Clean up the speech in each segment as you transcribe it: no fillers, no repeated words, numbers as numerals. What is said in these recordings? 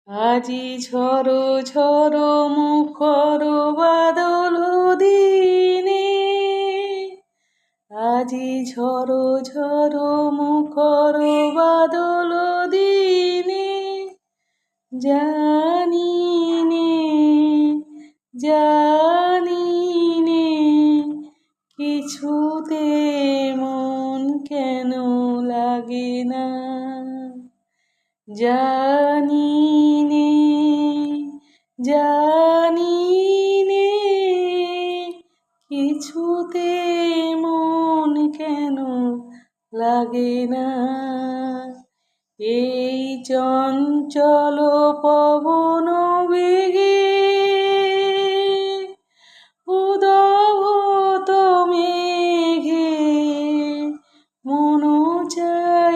আজি ঝড়ো ঝড়ো মুখর বাদল দিনে, আজি ঝড়ো ঝড়ো মুখর বাদল দিনে, জানি নে জানি নে কিছুতে মন কেন লাগে না, জানি নে জানি নে কিছুতে মন কেন লাগে না। এই চঞ্চল পবন বেগে উদভূত মেঘে মন চায়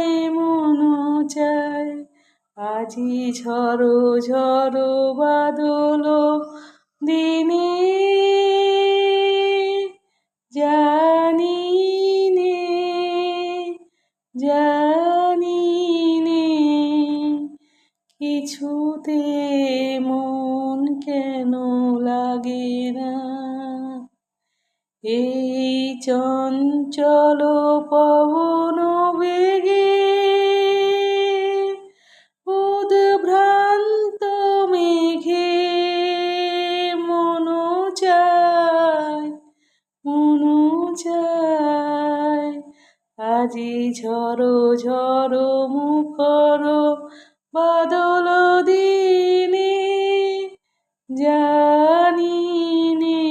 আজি ঝড়ো ঝড়ো বাদল দিনে, জানি নে জানি নে কিছুতে মন কেন লাগে না। এই চঞ্চল পবন বেগে উদ্ভ্রান্ত মেঘে মন চায় আজি ঝড়ো ঝড়ো মুখর বাদল দিনে, জানি নে